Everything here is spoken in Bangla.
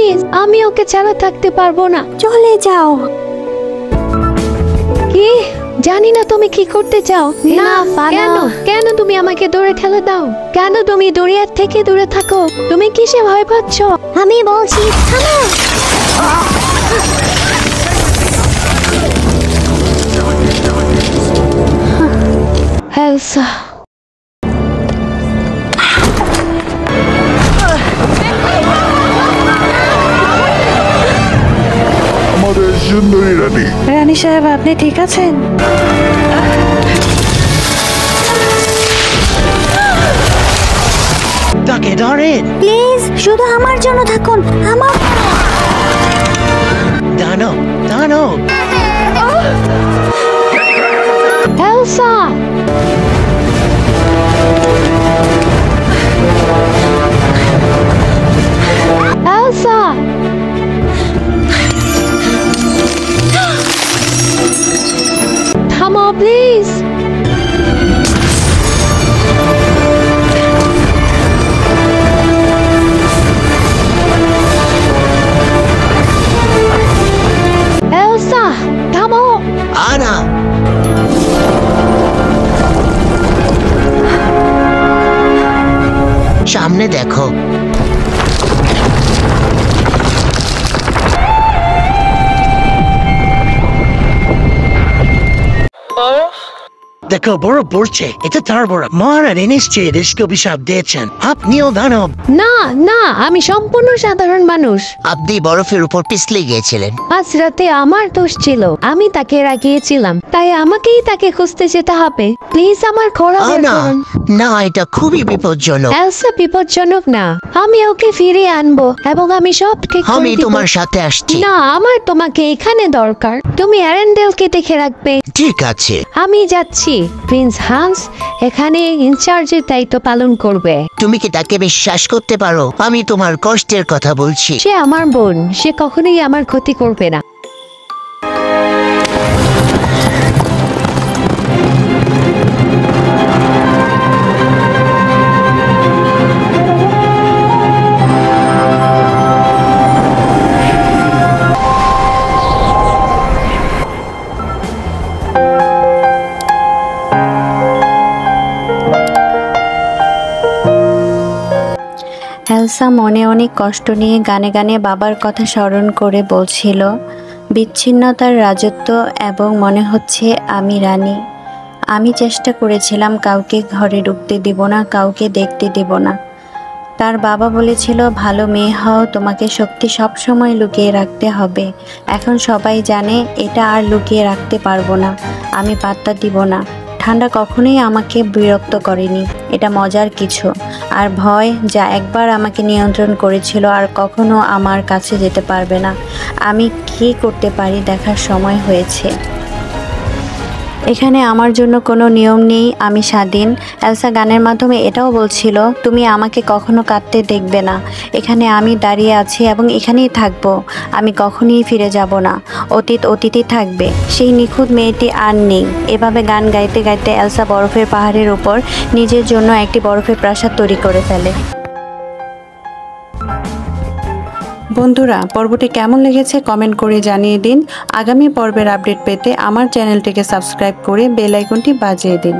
প্লিজ, আমি ওকে ছাড়া থাকতে পারবো না। চলে যাও। কি? জানি না তুমি কি করতে চাও। না, কেন কেন তুমি আমাকে দূরে ঠেলে দাও? কেন তুমি দরিয়ার থেকে দূরে থাকো? তুমি কিসে ভয় পাচ্ছ? আমি বলছি থামো। এলসা, আমাদের সুন্দরী রানী। রানী সাহেব, আপনি ঠিক আছেন? তাকে ধরেন প্লিজ, শুধু আমার জন্য থাকুন। আমার দানো দানো। এলসা, এলসা, থামো প্লিজ। এলসা, থামো। আনা সামনে দেখো। দেখো বরফ পড়ছে, এটা তার বরফ। মহারানী নিশ্চয়ই দেশকে অভিশাপ দিয়েছেন। আপনিও দানব। না না, আমি সম্পূর্ণ সাধারণ মানুষ। আপনি বরফের উপর পিছলে গিয়েছিলেন। আজ রাতে আমার দোষ ছিল, আমি তাকে রাগিয়েছিলাম, তাই আমাকেই তাকে খুঁজতে যেতে হবে। প্লিজ আমার ঘোড়া বের না করুন। না, এটা খুবই বিপজ্জনক। এলসা বিপজ্জনক না, আমি ওকে ফিরিয়ে আনবো এবং আমি সব ঠিক করে আমি দিব। তোমার সাথে আসছি। না, আমার তোমাকে এখানে দরকার। তুমি অ্যারেন্ডেলকে দেখে রাখবে। ঠিক আছে। আমি যাচ্ছি। প্রিন্স হান্স এখানে ইনচার্জের দায়িত্ব পালন করবে। তুমি কি তাকে বিশ্বাস করতে পারো? আমি তোমার কষ্টের কথা বলছি। সে আমার বোন, সে কখনোই আমার ক্ষতি করবে না। এলসা মনে অনেক কষ্ট নিয়ে গানে গানে বাবার কথা স্মরণ করে বলছিল, বিচ্ছিন্নতার রাজত্ব এবং মনে হচ্ছে আমি রানী। আমি চেষ্টা করেছিলাম কাউকে ঘরে ঢুকতে দিব না, কাউকে দেখতে দিব না। তার বাবা বলেছিল, ভালো মেয়ে হও, তোমাকে শক্তি সবসময় লুকিয়ে রাখতে হবে। এখন সবাই জানে এটা আর লুকিয়ে রাখতে পারবো না। আমি পাত্তা দিব না। ঠান্ডা কখনোই আমাকে বিরক্ত করেনি, এটা মজার কিছু। আর ভয়, যা একবার আমাকে নিয়ন্ত্রণ করেছিল, আর কখনো আমার কাছে যেতে পারবে না। আমি কী করতে পারি দেখার সময় হয়েছে। এখানে আমার জন্য কোনো নিয়ম নেই, আমি স্বাধীন। এলসা গানের মাধ্যমে এটাও বলছিল, তুমি আমাকে কখনো কাঁদতে দেখবে না। এখানে আমি দাঁড়িয়ে আছি এবং এখানেই থাকবো। আমি কখনোই ফিরে যাব না। অতীত অতীতই থাকবে। সেই নিখুঁত মেয়েটি আর নেই। এভাবে গান গাইতে গাইতে এলসা বরফের পাহাড়ের উপর নিজের জন্য একটি বরফের প্রাসাদ তৈরি করে ফেলে। বন্ধুরা, পর্বটি কেমন লেগেছে কমেন্ট করে জানিয়ে দিন। আগামী পর্বের আপডেট পেতে আমার চ্যানেলটিকে সাবস্ক্রাইব করে বেল আইকনটি বাজিয়ে দিন।